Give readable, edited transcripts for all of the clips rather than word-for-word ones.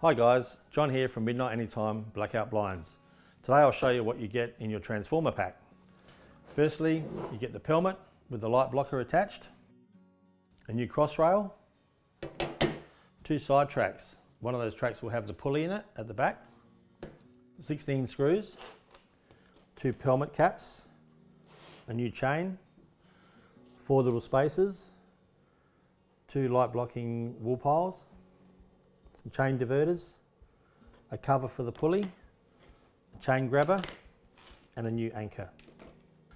Hi guys, John here from Midnight Anytime Blackout Blinds. Today I'll show you what you get in your transformer pack. Firstly, you get the pelmet with the light blocker attached, a new cross rail, two side tracks. One of those tracks will have the pulley in it at the back, 16 screws, two pelmet caps, a new chain, four little spacers, two light blocking wool piles, some chain diverters, a cover for the pulley, a chain grabber, and a new anchor.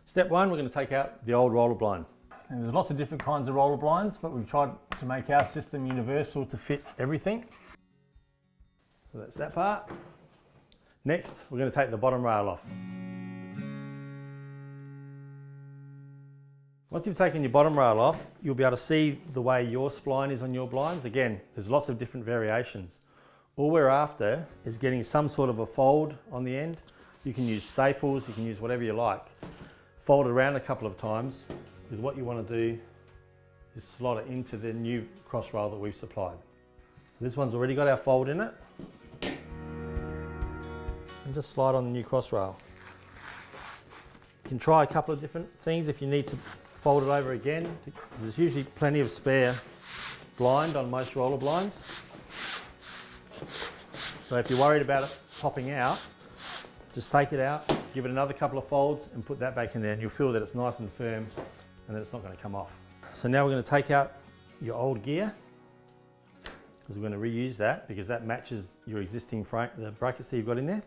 Step one, we're going to take out the old roller blind. And there's lots of different kinds of roller blinds, but we've tried to make our system universal to fit everything. So that's that part. Next, we're going to take the bottom rail off. Once you've taken your bottom rail off, you'll be able to see the way your spline is on your blinds. Again, there's lots of different variations. All we're after is getting some sort of a fold on the end. You can use staples, you can use whatever you like. Fold it around a couple of times, because what you want to do is slot it into the new cross rail that we've supplied. So this one's already got our fold in it. And just slide on the new cross rail. You can try a couple of different things if you need to fold it over again. There's usually plenty of spare blind on most roller blinds. So if you're worried about it popping out, just take it out, give it another couple of folds and put that back in there, and you'll feel that it's nice and firm and that it's not going to come off. So now we're going to take out your old gear, because we're going to reuse that because that matches your existing frame, the brackets that you've got in there.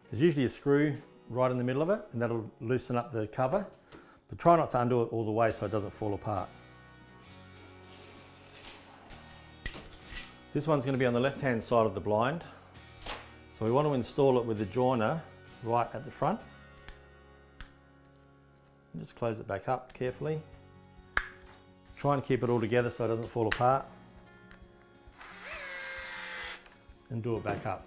There's usually a screw right in the middle of it, and that'll loosen up the cover, but try not to undo it all the way so it doesn't fall apart. This one's going to be on the left hand side of the blind, so we want to install it with the joiner right at the front. And just close it back up carefully. Try and keep it all together so it doesn't fall apart, and do it back up.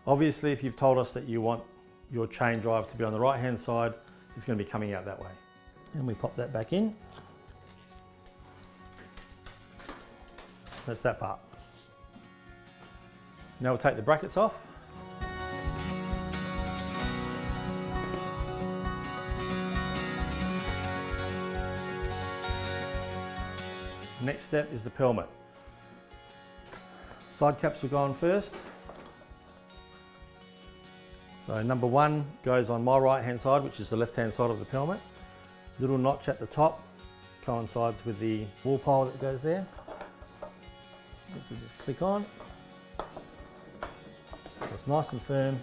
Obviously, if you've told us that you want your chain drive to be on the right hand side, it's going to be coming out that way. And we pop that back in. That's that part. Now we'll take the brackets off. Next step is the pelmet. Side caps will go on first. So number one goes on my right hand side, which is the left hand side of the pelmet. Little notch at the top coincides with the wool pile that goes there. This we just click on. It's nice and firm.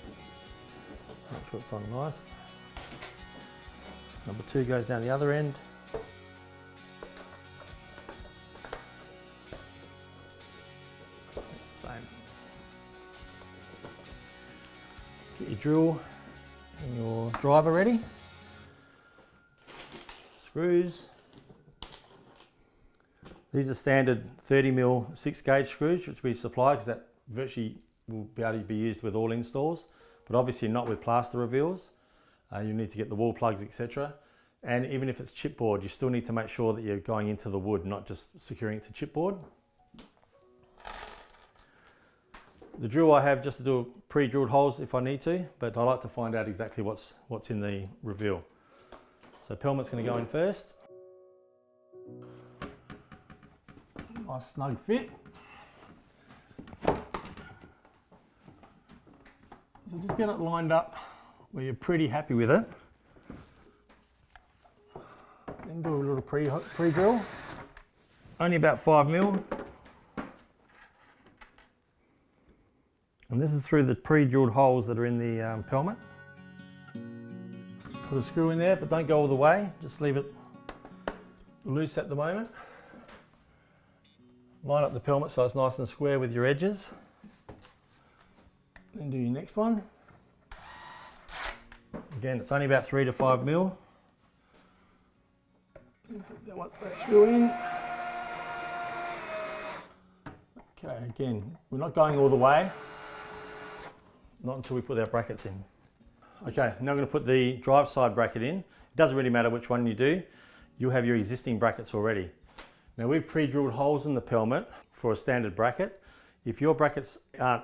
Make sure it's on nice. Number two goes down the other end. It's the same. Get your drill and your driver ready. Screws. These are standard 30mm 6 gauge screws which we supply, because that virtually will be able to be used with all installs, but obviously not with plaster reveals. You need to get the wall plugs, etc. And even if it's chipboard, you still need to make sure that you're going into the wood, not just securing it to chipboard. The drill I have just to do pre-drilled holes if I need to, but I like to find out exactly what's in the reveal. So pelmet's going to go in first. Nice snug fit. So just get it lined up where you're pretty happy with it. Then do a little pre-drill. Only about 5mm. And this is through the pre-drilled holes that are in the pelmet. Put a screw in there, but don't go all the way. Just leave it loose at the moment. Line up the pelmet so it's nice and square with your edges. Then do your next one. Again, it's only about 3 to 5mm. Put that screw in. Okay, again, we're not going all the way. Not until we put our brackets in. Okay, now I'm going to put the drive side bracket in. It doesn't really matter which one you do. You'll have your existing brackets already. Now we've pre-drilled holes in the pelmet for a standard bracket. If your brackets aren't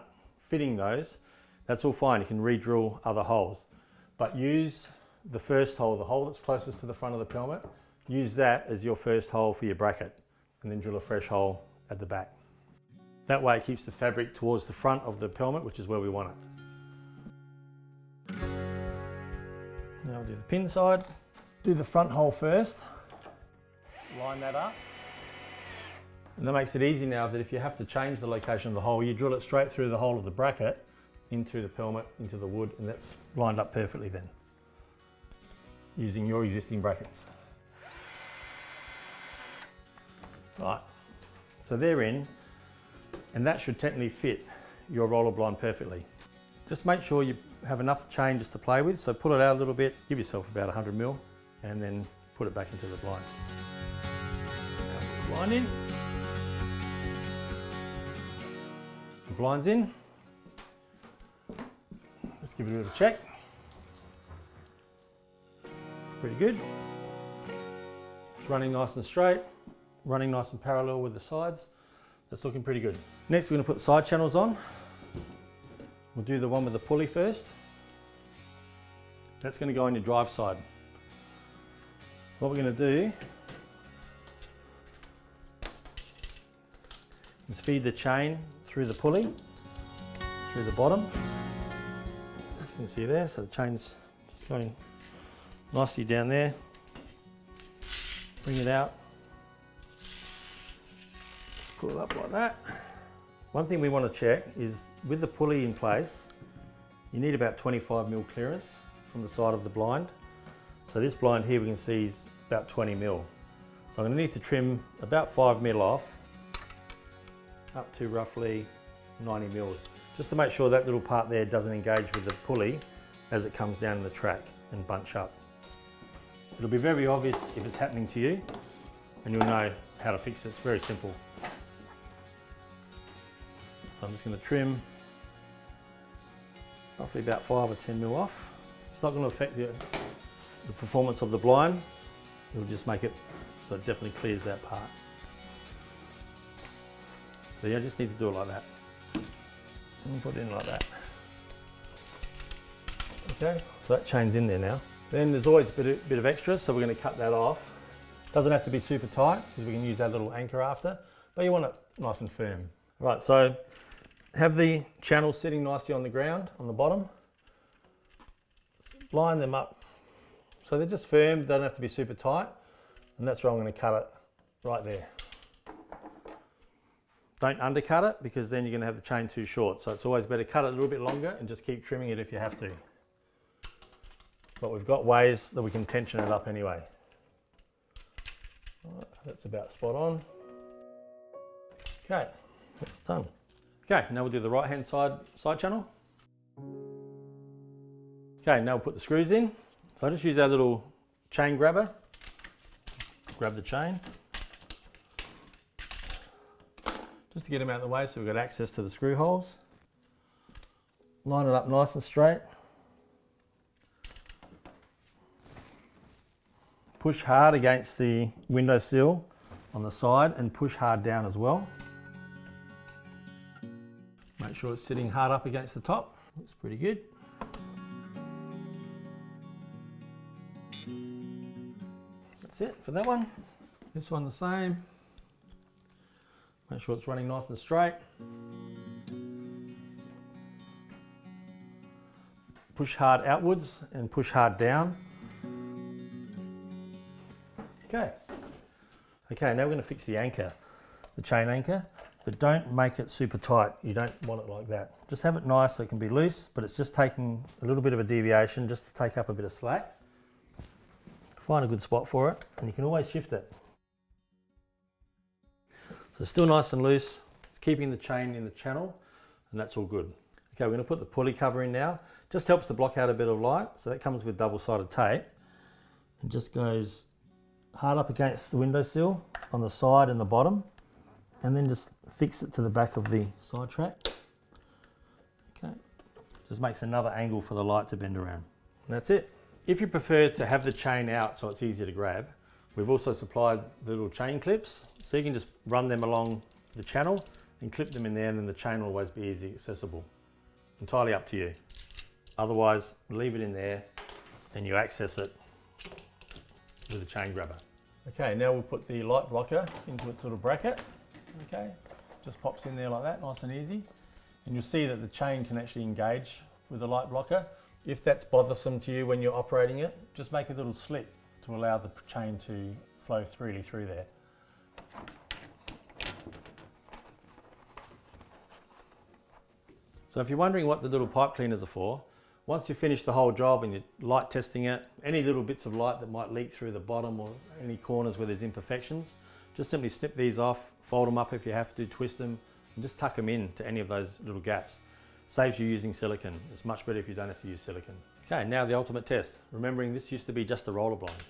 fitting those, that's all fine. You can re-drill other holes, but use the first hole, the hole that's closest to the front of the pelmet, use that as your first hole for your bracket, and then drill a fresh hole at the back. That way it keeps the fabric towards the front of the pelmet, which is where we want it. Now we'll do the pin side. Do the front hole first. Line that up. And that makes it easy now that if you have to change the location of the hole, you drill it straight through the hole of the bracket, into the pelmet, into the wood, and that's lined up perfectly then, using your existing brackets. Right, so they're in, and that should technically fit your roller blind perfectly. Just make sure you have enough chain just to play with, so pull it out a little bit, give yourself about 100 mil, and then put it back into the blind. Now put the blind in. The blind's in. Let's give it a bit of a check. Pretty good. It's running nice and straight, running nice and parallel with the sides. That's looking pretty good. Next we're going to put side channels on. We'll do the one with the pulley first. That's going to go on your drive side. What we're going to do is feed the chain through the pulley, through the bottom. You can see there, so the chain's just going nicely down there. Bring it out. Pull it up like that. One thing we want to check is with the pulley in place, you need about 25 mil clearance from the side of the blind. So this blind here we can see is about 20 mil. So I'm going to need to trim about 5 mil off, up to roughly 90 mils, just to make sure that little part there doesn't engage with the pulley as it comes down the track and bunch up. It'll be very obvious if it's happening to you, and you'll know how to fix it. It's very simple. So I'm just going to trim roughly about 5 or 10 mil off. It's not going to affect the performance of the blind. It'll just make it so it definitely clears that part. So yeah, I just need to do it like that. And put it in like that. Okay, so that chain's in there now. Then there's always a bit of extra, so we're going to cut that off. Doesn't have to be super tight because we can use that little anchor after, but you want it nice and firm. Right, so have the channels sitting nicely on the ground, on the bottom. Line them up so they're just firm, don't have to be super tight, and that's where I'm going to cut it right there. Don't undercut it because then you're going to have the chain too short, so it's always better cut it a little bit longer and just keep trimming it if you have to. But we've got ways that we can tension it up anyway. Right, that's about spot on. Okay, that's done. Okay, now we'll do the right hand side channel. Okay, now we'll put the screws in. So I just use our little chain grabber. Grab the chain. Just to get them out of the way so we've got access to the screw holes. Line it up nice and straight. Push hard against the windowsill on the side and push hard down as well. Make sure it's sitting hard up against the top. Looks pretty good. That's it for that one. This one the same. Make sure it's running nice and straight. Push hard outwards and push hard down. Okay, now we're going to fix the anchor, the chain anchor, but don't make it super tight. You don't want it like that. Just have it nice so it can be loose, but it's just taking a little bit of a deviation just to take up a bit of slack. Find a good spot for it, and you can always shift it. So still nice and loose. It's keeping the chain in the channel, and that's all good. Okay, we're going to put the pulley cover in now. Just helps to block out a bit of light. So that comes with double-sided tape, and just goes hard up against the windowsill on the side and the bottom, and then just fix it to the back of the side track. Okay, just makes another angle for the light to bend around. And that's it. If you prefer to have the chain out so it's easier to grab, we've also supplied the little chain clips, so you can just run them along the channel and clip them in there, and then the chain will always be easy accessible. Entirely up to you. Otherwise, leave it in there and you access it with a chain grabber. Okay, now we'll put the light blocker into its little bracket. Okay, just pops in there like that, nice and easy. And you'll see that the chain can actually engage with the light blocker. If that's bothersome to you when you're operating it, just make a little slit to allow the chain to flow freely through there. So if you're wondering what the little pipe cleaners are for, once you finish the whole job and you're light testing it, any little bits of light that might leak through the bottom or any corners where there's imperfections, just simply snip these off, fold them up if you have to, twist them, and just tuck them in to any of those little gaps. Saves you using silicone. It's much better if you don't have to use silicone. Okay, now the ultimate test. Remembering this used to be just a roller blind.